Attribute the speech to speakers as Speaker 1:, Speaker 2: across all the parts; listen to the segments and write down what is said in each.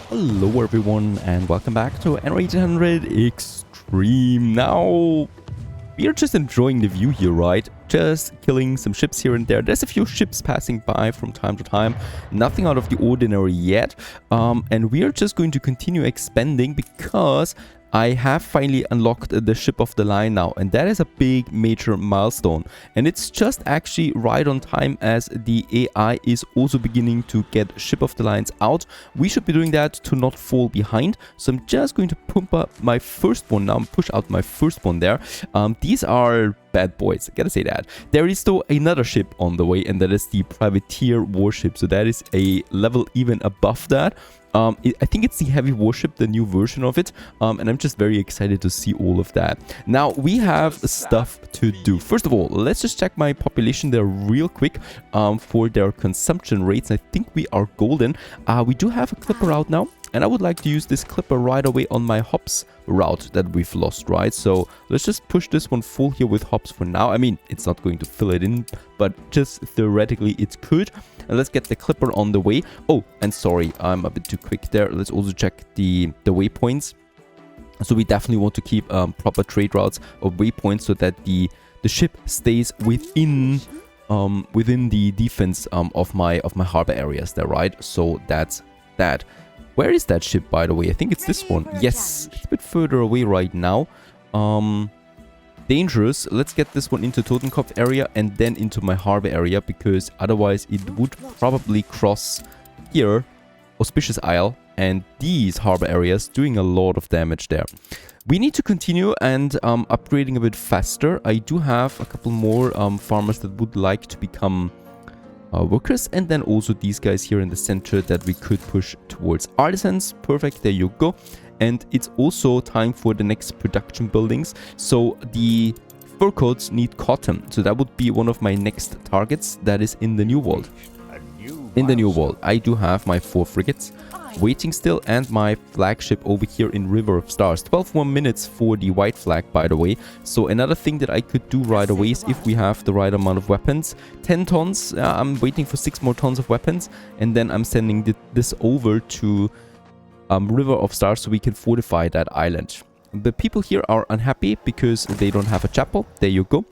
Speaker 1: Hello everyone and welcome back to Anno 800 Extreme. Now, we are just enjoying the view here, right? Just killing some ships here and there. There's a few ships passing by from time to time. Nothing out of the ordinary yet. And we are just going to continue expanding because I have finally unlocked the ship of the line now, and that is a big major milestone, and it's just actually right on time as the AI is also beginning to get ship of the lines out. We should be doing that to not fall behind, so I'm just going to pump up my first one now, push out my first one there. These are bad boys, I gotta say that. There is though another ship on the way, and that is the privateer warship, so that is a level even above that. I think it's the heavy warship, the new version of it, and I'm just very excited to see all of that. Now, we have stuff to do. First of all, let's just check my population there real quick for their consumption rates. I think we are golden. We do have a clipper out now, and I would like to use this clipper right away on my hops route that we've lost, right? So let's just push this one full here with hops for now. I mean, it's not going to fill it in, but just theoretically it could. And let's get the clipper on the way. Oh, and sorry, I'm a bit too quick there. Let's also check the waypoints. So we definitely want to keep proper trade routes or waypoints so that the ship stays within the defense of my harbor areas there, right? So that's that. Where is that ship, by the way? I think it's this one. Yes, it's a bit further away right now. Dangerous. Let's get this one into Totenkopf area and then into my harbor area, because otherwise it would probably cross here, Auspicious Isle, and these harbor areas doing a lot of damage there. We need to continue and upgrading a bit faster. I do have a couple more farmers that would like to become workers, and then also these guys here in the center that we could push towards artisans. Perfect, there you go. And it's also time for the next production buildings. So the fur coats need cotton, so that would be one of my next targets. That is in the New World. In the New World, I do have my 4 frigates waiting still, and my flagship over here in River of Stars. 12 more minutes for the white flag, by the way. So another thing that I could do right away is, if we have the right amount of weapons, 10 tons. I'm waiting for 6 more tons of weapons, and then I'm sending this over to River of Stars so we can fortify that island. The people here are unhappy because they don't have a chapel. There you go.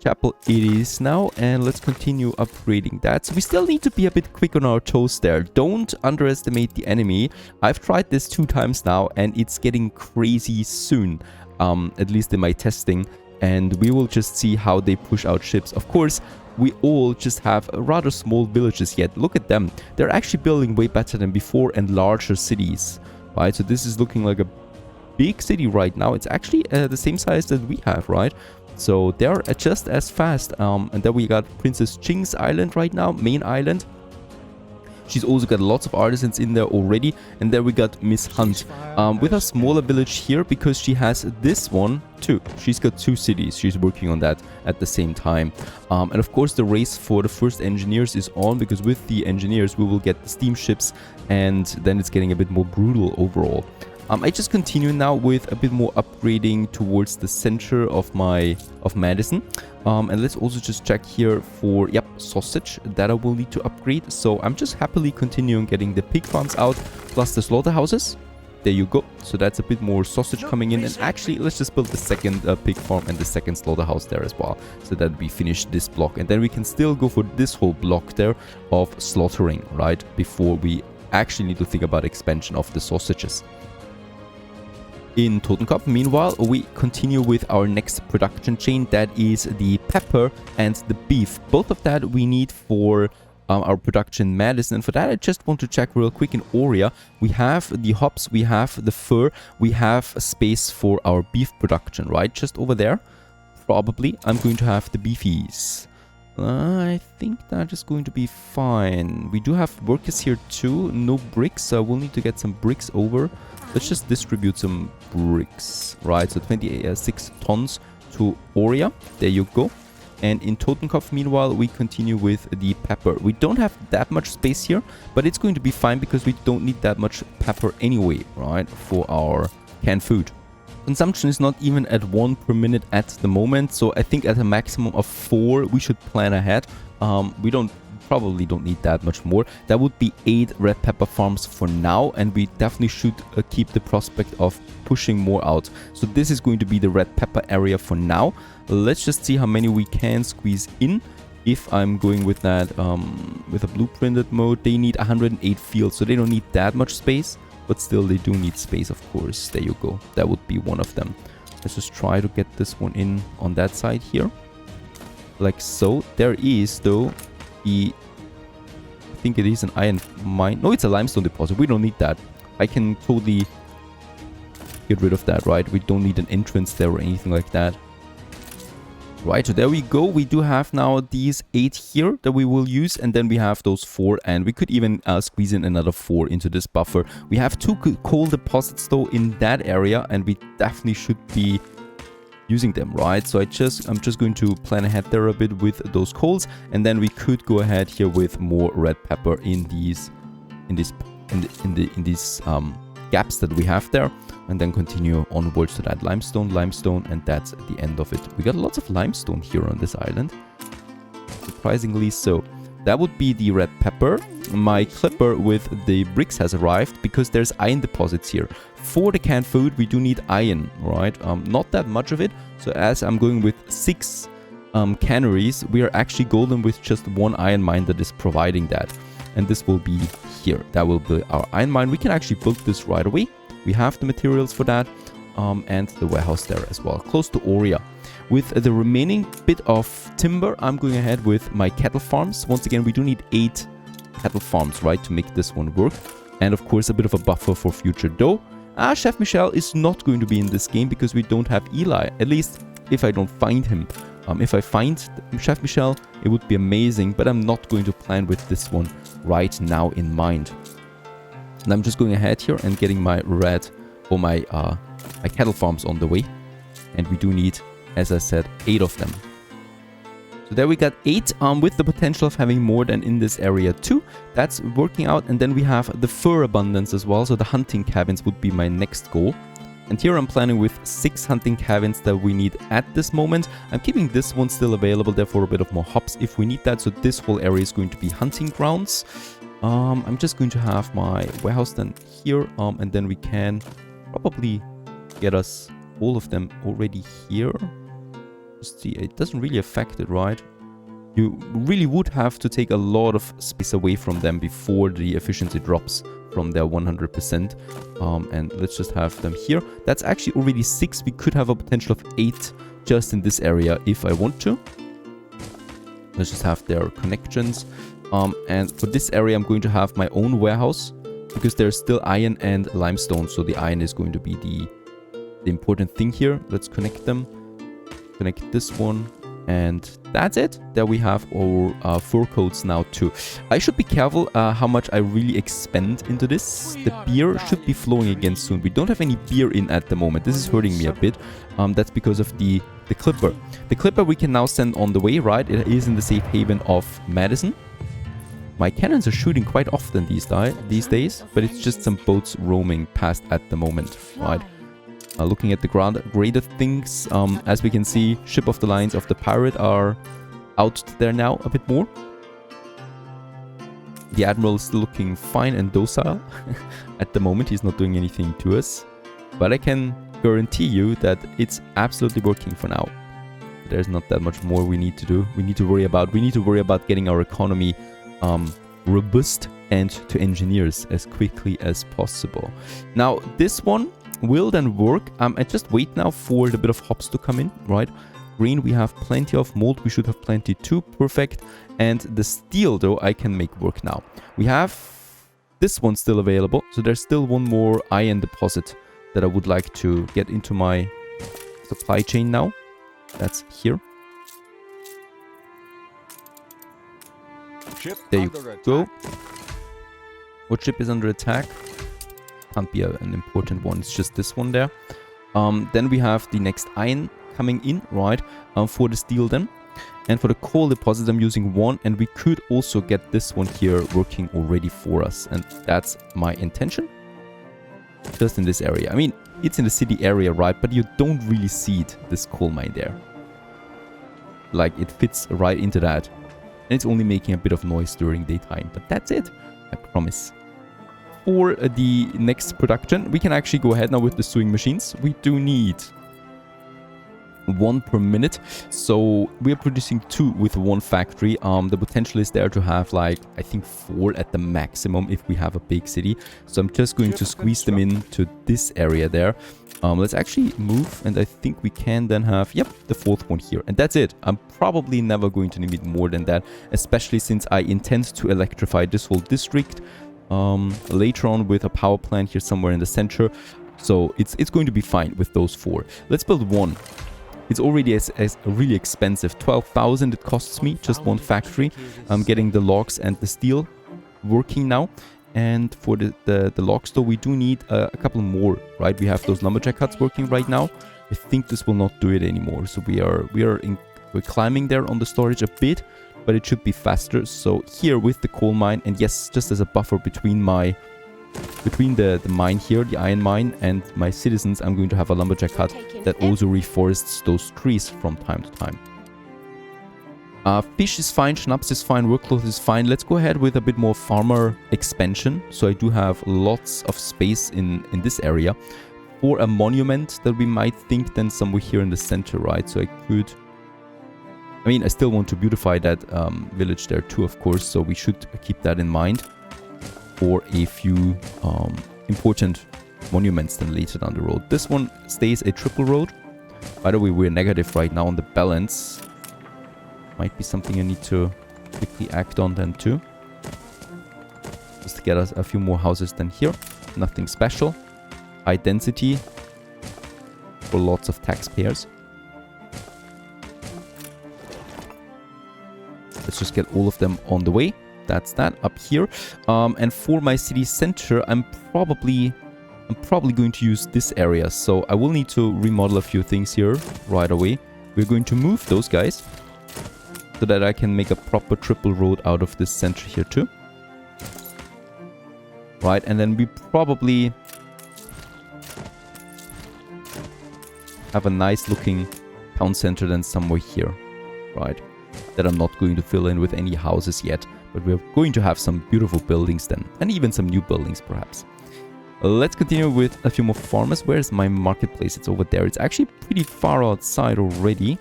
Speaker 1: Chapel it is now, and let's continue upgrading that. So we still need to be a bit quick on our toes there. Don't underestimate the enemy. I've tried this 2 times now, and it's getting crazy soon, at least in my testing, and we will just see how they push out ships. Of course, we all just have rather small villages yet. Look at them. They're actually building way better than before, and larger cities, right? So this is looking like a big city right now. It's actually the same size that we have, right? So they're just as fast. And then we got Princess Ching's island right now, main island. She's also got lots of artisans in there already. And then we got Miss Hunt with a smaller village here, because she has this one too. She's got 2 cities. She's working on that at the same time. And of course the race for the first engineers is on, because with the engineers we will get the steamships, and then it's getting a bit more brutal overall. I just continue now with a bit more upgrading towards the center of Madison. And let's also just check here for, yep, sausage that I will need to upgrade. So I'm just happily continuing getting the pig farms out, plus the slaughterhouses. There you go. So that's a bit more sausage coming in. And actually, let's just build the second pig farm and the second slaughterhouse there as well, so that we finish this block. And then we can still go for this whole block there of slaughtering, right? Before we actually need to think about expansion of the sausages. In Totenkopf, meanwhile, we continue with our next production chain. That is the pepper and the beef. Both of that we need for our production Madison. And for that, I just want to check real quick in Aurea. We have the hops, we have the fur, we have space for our beef production, right? Just over there. Probably I'm going to have the beefies. I think that is going to be fine. We do have workers here too. No bricks, so we'll need to get some bricks over. Let's just distribute some bricks, right? So 26 tons to Aurea. There you go. And in Totenkopf, meanwhile, we continue with the pepper. We don't have that much space here, but it's going to be fine because we don't need that much pepper anyway, right? For our canned food. Consumption is not even at 1 per minute at the moment, so I think at a maximum of 4 we should plan ahead. We don't probably don't need that much more. That would be 8 red pepper farms for now, and we definitely should keep the prospect of pushing more out. So this is going to be the red pepper area for now. Let's just see how many we can squeeze in. If I'm going with that, with a blueprinted mode, they need 108 fields, so they don't need that much space, but still they do need space, of course. There you go. That would be one of them. Let's just try to get this one in on that side here. Like so. There is, though, I think it is an iron mine. No, it's a limestone deposit. We don't need that. I can totally get rid of that, right? We don't need an entrance there or anything like that. Right, so there we go. We do have now these 8 here that we will use, and then we have those 4, and we could even squeeze in another 4 into this buffer. We have 2 coal deposits though in that area, and we definitely should be using them, right? So I'm just going to plan ahead there a bit with those coals, and then we could go ahead here with more red pepper in these gaps that we have there, and then continue onwards to that limestone, and that's the end of it. We got lots of limestone here on this island, surprisingly so. That would be the red pepper. My clipper with the bricks has arrived because there's iron deposits here. For the canned food, we do need iron, right? Not that much of it. So as I'm going with 6 canneries, we are actually golden with just 1 iron mine that is providing that. And this will be here. That will be our iron mine. We can actually build this right away. We have the materials for that, and the warehouse there as well, close to Oria. With the remaining bit of timber, I'm going ahead with my cattle farms. Once again, we do need 8 cattle farms, right, to make this one work. And of course, a bit of a buffer for future dough. Chef Michel is not going to be in this game because we don't have Eli, at least if I don't find him. If I find Chef Michel, it would be amazing, but I'm not going to plan with this one right now in mind. And I'm just going ahead here and getting my red or my cattle farms on the way. And we do need, as I said, 8 of them. So there we got 8 with the potential of having more than in this area too. That's working out. And then we have the fur abundance as well. So the hunting cabins would be my next goal. And here I'm planning with 6 hunting cabins that we need at this moment. I'm keeping this one still available there for a bit of more hops if we need that. So this whole area is going to be hunting grounds. I'm just going to have my warehouse then here, and then we can probably get us all of them already here. Just see, it doesn't really affect it, right? You really would have to take a lot of space away from them before the efficiency drops from their 100%. And let's just have them here. That's actually already 6. We could have a potential of 8 just in this area if I want to. Let's just have their connections. And for this area, I'm going to have my own warehouse because there's still iron and limestone. So the iron is going to be the important thing here. Let's connect them. Connect this one. And that's it. There we have our fur coats now too. I should be careful how much I really expend into this. The beer should be flowing again soon. We don't have any beer in at the moment. This is hurting me a bit. That's because of the clipper. The clipper we can now send on the way, right? It is in the safe haven of Madison. My cannons are shooting quite often these days, but it's just some boats roaming past at the moment, right? Looking at the greater things, as we can see, ship of the lines of the pirate are out there now a bit more. The admiral is still looking fine and docile. At the moment, he's not doing anything to us. But I can guarantee you that it's absolutely working for now. There's not that much more we need to do. We need to worry about getting our economy robust and to engineers as quickly as possible. Now, this one will then work. I just wait now for the bit of hops to come in, right? Green, we have plenty of. Mold, we should have plenty too. Perfect. And the steel, though, I can make work now. We have this one still available. So there's still one more iron deposit that I would like to get into my supply chain now. That's here. There you go. What ship is under attack? Can't be an important one. It's just this one there. Then we have the next iron coming in, right? For the steel then. And for the coal deposit, I'm using 1. And we could also get this one here working already for us. And that's my intention. Just in this area. I mean, it's in the city area, right? But you don't really see it, this coal mine there. Like, it fits right into that. And it's only making a bit of noise during daytime. But that's it, I promise. For the next production, we can actually go ahead now with the sewing machines. We do need 1 per minute, so we are producing 2 with 1 factory. The potential is there to have like, I think 4 at the maximum if we have a big city. So I'm just going to squeeze them into this area there. Let's actually move, and I think we can then have, yep, the 4th one here. And that's it. I'm probably never going to need more than that, especially since I intend to electrify this whole district later on with a power plant here somewhere in the center. So it's going to be fine with those 4. Let's build 1. It's already as really expensive. 12,000 it costs me, just 1 factory. I'm getting the logs and the steel working now. And for the logs though, we do need a couple more, right? We have those lumberjack huts working right now. I think this will not do it anymore. So we're climbing there on the storage a bit, but it should be faster. So here with the coal mine, and yes, just as a buffer between the mine here, the iron mine, and my citizens, I'm going to have a lumberjack hut that also reforests those trees from time to time. Fish is fine, schnapps is fine, workcloth is fine. Let's go ahead with a bit more farmer expansion. So I do have lots of space in this area for a monument that we might think then somewhere here in the center, right? So I could... I mean, I still want to beautify that village there too, of course, so we should keep that in mind for a few important monuments then later down the road. This one stays a triple road. By the way, we're negative right now on the balance. Might be something I need to quickly act on then too. Just to get us a few more houses than here. Nothing special. High density for lots of taxpayers. Let's just get all of them on the way. That's that up here. And for my city center, I'm probably going to use this area. So I will need to remodel a few things here right away. We're going to move those guys so that I can make a proper triple road out of this center here too. Right, and then we probably have a nice looking town center then somewhere here. Right, that I'm not going to fill in with any houses yet. But we're going to have some beautiful buildings then. And even some new buildings perhaps. Let's continue with a few more farmers. Where's my marketplace? It's over there. It's actually pretty far outside already.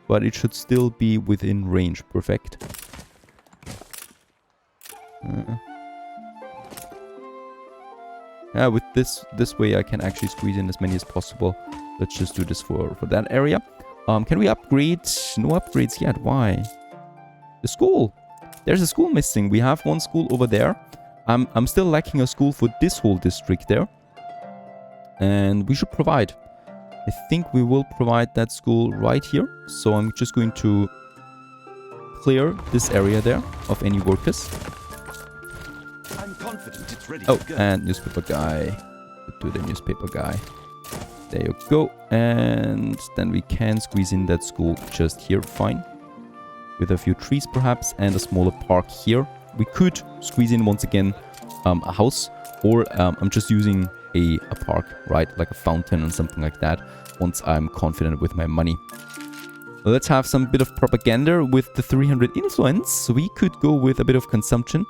Speaker 1: But it should still be within range. Perfect. Yeah, with this way I can actually squeeze in as many as possible. Let's just do this for that area. Can we upgrade? No upgrades yet. Why? The school. There's a school missing. We have 1 school over there. I'm still lacking a school for this whole district there. And we should provide. I think we will provide that school right here. So I'm just going to clear this area there of any workers.
Speaker 2: I'm confident it's ready
Speaker 1: Oh,
Speaker 2: to go.
Speaker 1: and newspaper guy. To the newspaper guy. There you go. And then we can squeeze in that school just here. Fine. With a few trees perhaps and a smaller park here. We could squeeze in once again a house. Or I'm just using a park, right? Like a fountain and something like that. Once I'm confident with my money. Let's have some bit of propaganda with the 300 influence. So we could go with a bit of consumption.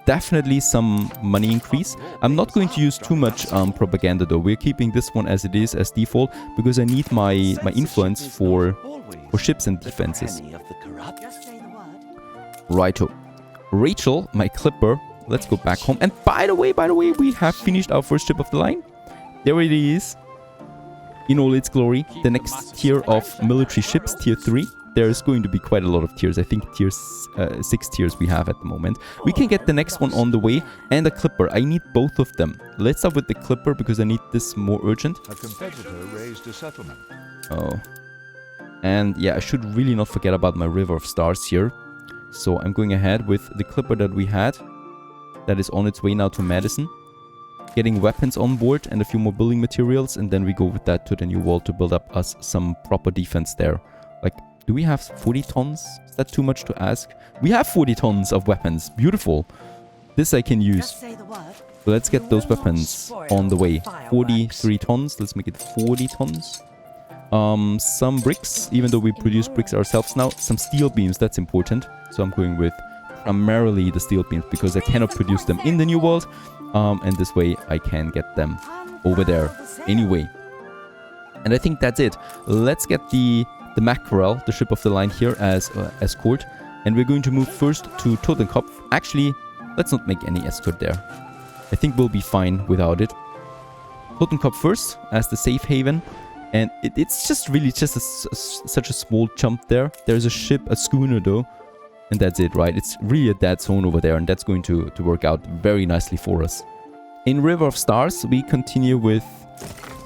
Speaker 1: Definitely some money increase. I'm not going to use too much propaganda though. We're keeping this one as it is, as default. Because I need my influence for ships and defenses. Righto. Rachel, my clipper. Let's go back home. And by the way, we have finished our first ship of the line. There it is. In all its glory. The next tier of military ships, tier 3. There's going to be quite a lot of tiers. I think 6 tiers we have at the moment. We can get the next one on the way. And a clipper. I need both of them. Let's start with the clipper because I need this more urgent.
Speaker 2: A competitor raised a settlement.
Speaker 1: Oh. And yeah, I should really not forget about my River of Stars here. So I'm going ahead with the clipper that we had. That is on its way now to Madison. Getting weapons on board and a few more building materials. And then we go with that to the new wall to build up us some proper defense there. Like, do we have 40 tons? Is that too much to ask? We have 40 tons of weapons. Beautiful. This I can use. So let's get those weapons on the way. 43 tons. Let's make it 40 tons. Some bricks, even though we produce bricks ourselves now. Some steel beams, that's important. So I'm going with primarily the steel beams because I cannot produce them in the new world. And this way I can get them over there anyway. And I think that's it. Let's get the Mackerel, the ship of the line here, as escort. And we're going to move first to Totenkopf. Actually, let's not make any escort there. I think we'll be fine without it. Totenkopf first as the safe haven. And it's just really just such a small jump there. There's a ship, a schooner though. And that's it, right? It's really a dead zone over there. And that's going to work out very nicely for us. In River of Stars, we continue with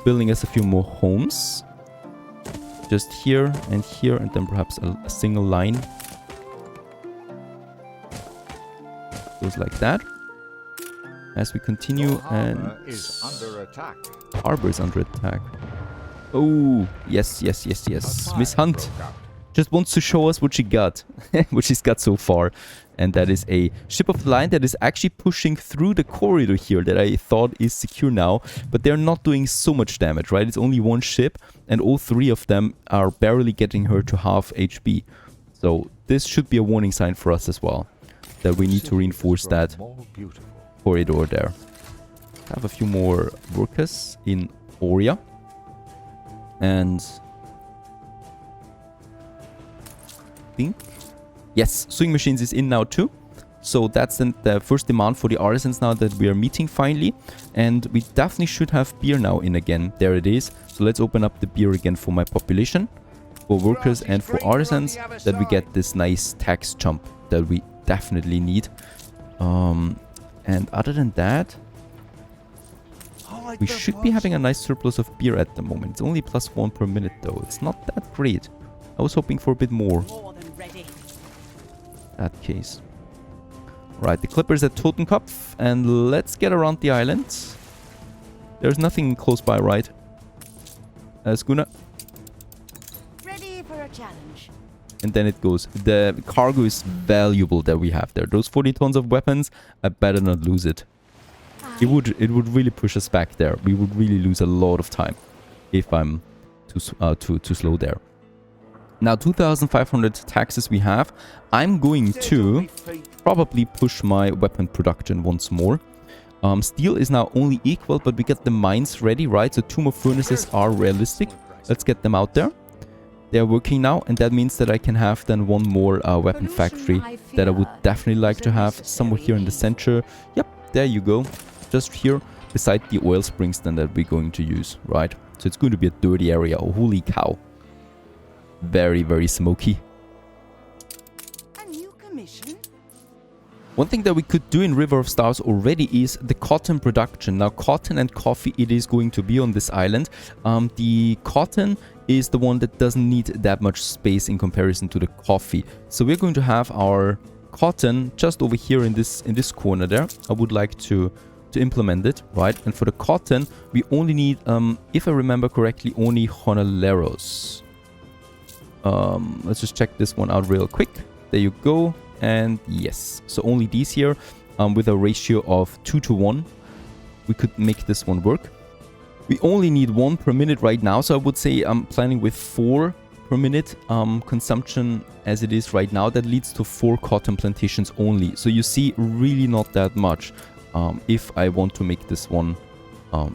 Speaker 1: building us a few more homes. Just here, and then perhaps a single line. Goes like that. As we continue, and
Speaker 2: Harbor is under attack.
Speaker 1: Harbor is under attack. Oh, yes. Miss Hunt just wants to show us what she got, what she's got so far. And that is a ship of the line that is actually pushing through the corridor here that I thought is secure now. But they're not doing so much damage, right? It's only one ship, and all three of them are barely getting her to half HP. So this should be a warning sign for us as well, that we need to reinforce that corridor there. Have a few more workers in Oria. And I think, yes, sewing machines is in now too. So that's the first demand for the artisans now that we are meeting finally. And we definitely should have beer now in again. There it is. So let's open up the beer again for my population, for workers and for artisans, that we get this nice tax jump that we definitely need. And other than that, we should be having a nice surplus of beer at the moment. It's only +1 per minute though. It's not that great. I was hoping for a bit more. That case. Right, the Clipper's at Totenkopf, and let's get around the island. There's nothing close by, right? Schooner.
Speaker 3: Ready for a challenge.
Speaker 1: And then it goes. The cargo is valuable that we have there. Those 40 tons of weapons, I better not lose it. It would really push us back there. We would really lose a lot of time if I'm too slow there. Now 2,500 taxes we have. I'm going to probably push my weapon production once more. Steel is now only equal, but we get the mines ready, right? So 2 more furnaces are realistic. Let's get them out there. They're working now, and that means that I can have then 1 more weapon factory that I would definitely like to have somewhere here in the center. Yep, there you go. Just here beside the oil springs then that we're going to use, right? So it's going to be a dirty area. Oh, holy cow. Very, very smoky.
Speaker 3: A new commission?
Speaker 1: One thing that we could do in River of Stars already is the cotton production. Now, cotton and coffee, it is going to be on this island. The cotton is the one that doesn't need that much space in comparison to the coffee. So we're going to have our cotton just over here in this corner there. I would like to implement it, right? And for the cotton, we only need, if I remember correctly, only Honoleros. Let's just check this one out real quick. There you go. And yes, so only these here, with a ratio of 2:1, we could make this one work. We only need 1 per minute right now, so I would say I'm planning with 4 per minute consumption as it is right now. That leads to 4 cotton plantations only. So you see, really not that much. If I want to make this one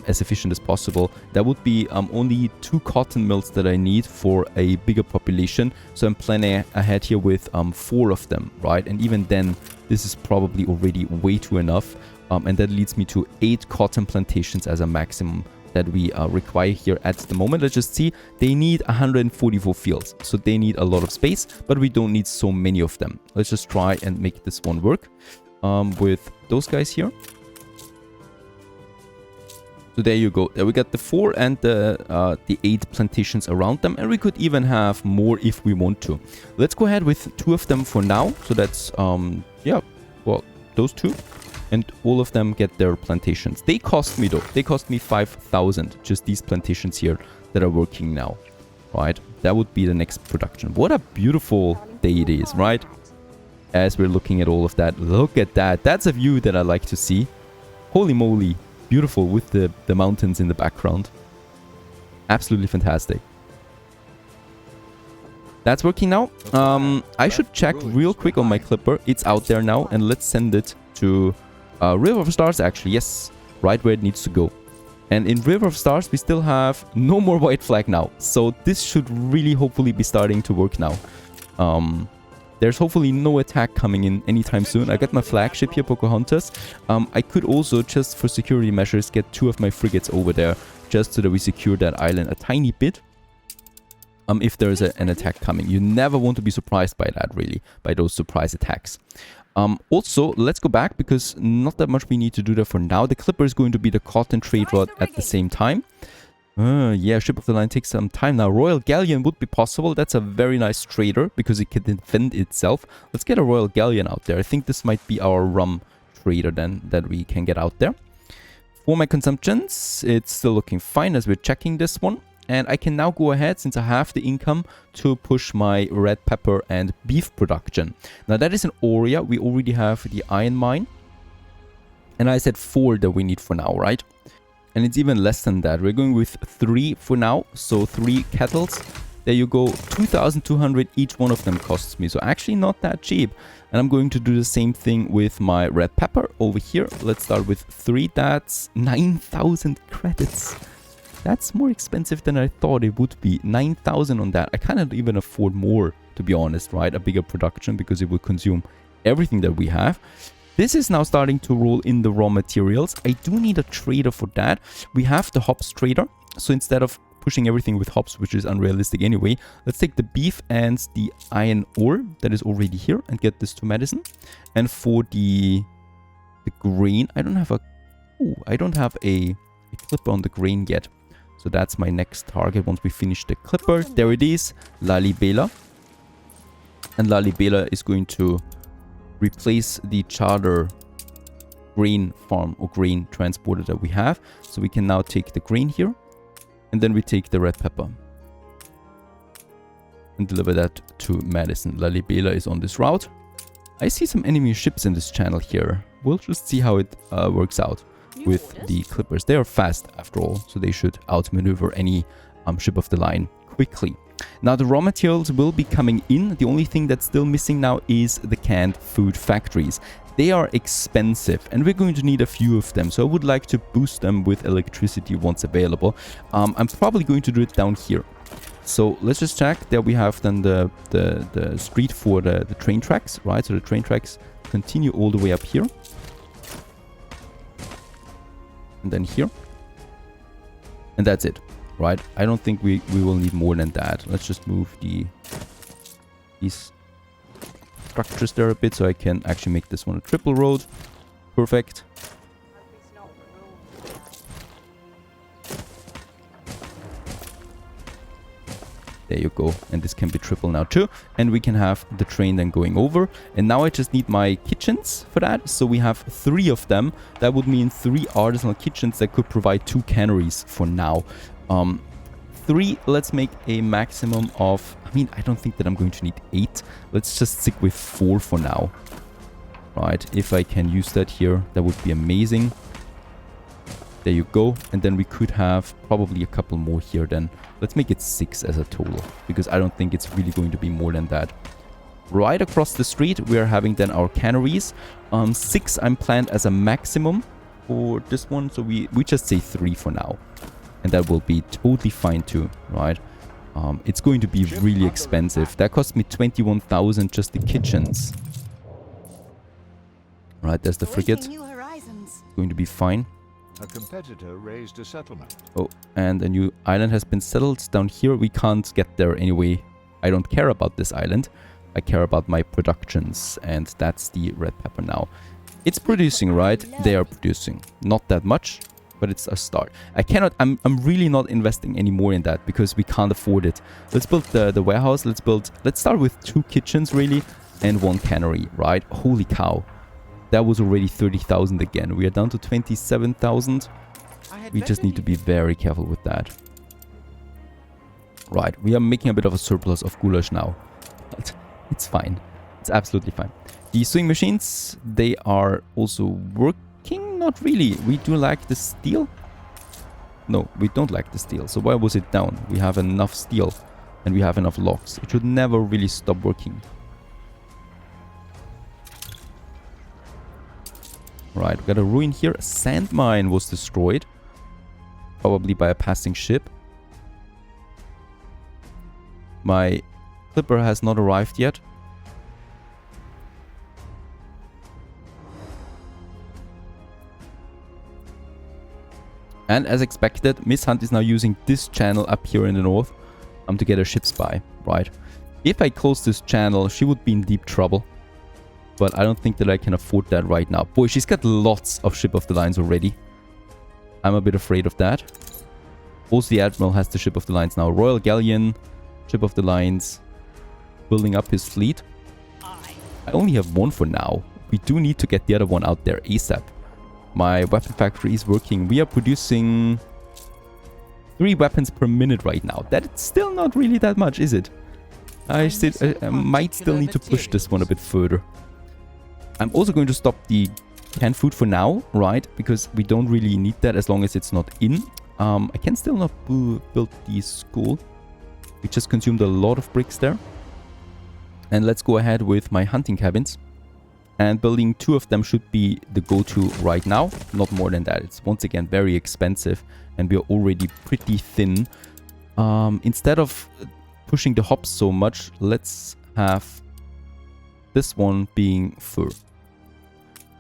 Speaker 1: as efficient as possible, that would be only 2 cotton mills that I need for a bigger population. So I'm planning ahead here with 4 of them, right? And even then, this is probably already way too enough. And that leads me to 8 cotton plantations as a maximum that we require here at the moment. Let's just see. They need 144 fields, so they need a lot of space, but we don't need so many of them. Let's just try and make this one work with those guys here. So there you go. There we got the 4 and the 8 plantations around them, and we could even have more if we want to. Let's go ahead with 2 of them for now. So that's yeah, well, those 2, and all of them get their plantations. They cost me though. They cost me 5,000. Just these plantations here that are working now, right? That would be the next production. What a beautiful day it is, right? As we're looking at all of that, look at that. That's a view that I like to see. Holy moly. Beautiful with the mountains in the background. Absolutely fantastic. That's working now. I should check real quick on my clipper. It's out there now, and let's send it to River of Stars, actually. Yes, right where it needs to go. And in River of Stars, we still have no more white flag now. So this should really hopefully be starting to work now. There's hopefully no attack coming in anytime soon. I got my flagship here, Pocahontas. I could also, just for security measures, get 2 of my frigates over there, just so that we secure that island a tiny bit. If there's an attack coming. You never want to be surprised by that, really, by those surprise attacks. Also, let's go back, because not that much we need to do there for now. The Clipper is going to be the cotton trade route at the same time. Yeah, Ship of the Line takes some time now. Royal Galleon would be possible. That's a very nice trader, because it can defend itself. Let's get a Royal Galleon out there. I think this might be our rum trader then, that we can get out there. For my consumptions, it's still looking fine as we're checking this one. And I can now go ahead, since I have the income, to push my red pepper and beef production. Now that is an area. We already have the iron mine. And I said 4 that we need for now, right? And it's even less than that. We're going with 3 for now. So 3 kettles. There you go. 2,200 each one of them costs me. So actually not that cheap. And I'm going to do the same thing with my red pepper over here. Let's start with 3. That's 9,000 credits. That's more expensive than I thought it would be. 9,000 on that. I cannot even afford more, to be honest, right? A bigger production, because it will consume everything that we have. This is now starting to roll in the raw materials. I do need a trader for that. We have the hops trader. So instead of pushing everything with hops, which is unrealistic anyway, let's take the beef and the iron ore that is already here and get this to medicine. And for the grain, I don't have a clipper on the grain yet. So that's my next target once we finish the clipper. There it is, Lalibela. And Lalibela is going to replace the charter grain farm or grain transporter that we have. So we can now take the grain here. And then we take the red pepper. And deliver that to Madison. Lalibela is on this route. I see some enemy ships in this channel here. We'll just see how it works out with the clippers. They are fast after all, so they should outmaneuver any ship of the line quickly. Now the raw materials will be coming in. The only thing that's still missing now is the canned food factories. They are expensive and we're going to need a few of them, so I would like to boost them with electricity once available. I'm probably going to do it down here. So let's just check. There we have then the street for the train tracks, right? So the train tracks continue all the way up here. And then here. And that's it, right? I don't think we will need more than that. Let's just move these structures there a bit so I can actually make this one a triple road. Perfect. There you go. And this can be triple now too. And we can have the train then going over. And now I just need my kitchens for that. So we have 3 of them. That would mean 3 artisanal kitchens that could provide 2 canneries for now. 3, let's make a maximum of... I mean, I don't think that I'm going to need 8. Let's just stick with 4 for now. Right, if I can use that here, that would be amazing. There you go. And then we could have probably a couple more here then. Let's make it 6 as a total, because I don't think it's really going to be more than that. Right across the street, we are having then our canneries. 6 I'm planned as a maximum for this one, so we just say 3 for now. And that will be totally fine too, right? It's going to be really expensive. That cost me 21,000 just the kitchens. Right, there's the frigate. Going to be fine.
Speaker 2: A competitor raised a settlement.
Speaker 1: Oh, and a new island has been settled down here. We can't get there anyway. I don't care about this island. I care about my productions, and that's the red pepper now. It's producing, right? They are producing. Not that much, but it's a start. I'm really not investing any more in that because we can't afford it. Let's build the warehouse. Let's start with 2 kitchens really and 1 cannery, right? Holy cow. That was already 30,000 again. We are down to 27,000. We just need to be very careful with that. Right, we are making a bit of a surplus of goulash now. But it's fine. It's absolutely fine. The sewing machines, they are also working? Not really. We do lack the steel. No, we don't lack the steel. So why was it down? We have enough steel. and we have enough logs. It should never really stop working. Right, we got a ruin here. A sand mine was destroyed. Probably by a passing ship. My clipper has not arrived yet. And as expected, Miss Hunt is now using this channel up here in the north to get a ship spy, right? If I close this channel, she would be in deep trouble. But I don't think that I can afford that right now. Boy, she's got lots of ship of the lines already. I'm a bit afraid of that. Also, the Admiral has the ship of the lines now. Royal Galleon, ship of the lines, building up his fleet. I only have one for now. We do need to get the other one out there ASAP. My weapon factory is working. We are producing 3 weapons per minute right now. That's still not really that much, is it? I might still need to push this one a bit further. I'm also going to stop the canned food for now, right? Because we don't really need that as long as it's not in. I can still not build the school. We just consumed a lot of bricks there. And let's go ahead with my hunting cabins. And building 2 of them should be the go-to right now. Not more than that. It's once again very expensive. And we are already pretty thin. Instead of pushing the hops so much, let's have this one being fur.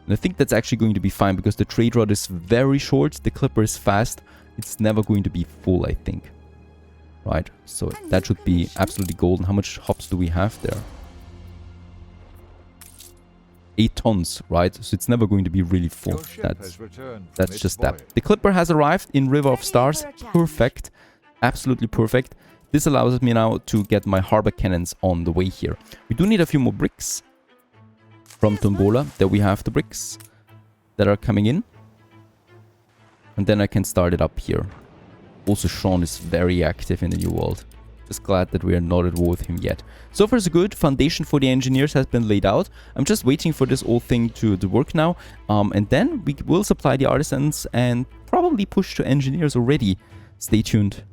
Speaker 1: And I think that's actually going to be fine because the trade route is very short. The clipper is fast. It's never going to be full, I think. Right, so that should be absolutely golden. How much hops do we have there? 8 tons, right? So it's never going to be really full. That's just that. The clipper has arrived in River of Stars. Perfect. Absolutely perfect. This allows me now to get my harbor cannons on the way here. We do need a few more bricks from Tombola. There we have the bricks that are coming in. And then I can start it up here. Also, Sean is very active in the New World. Just glad that we are not at war with him yet. So far so good. Foundation for the engineers has been laid out. I'm just waiting for this whole thing to work now. And then we will supply the artisans and probably push to engineers already. Stay tuned.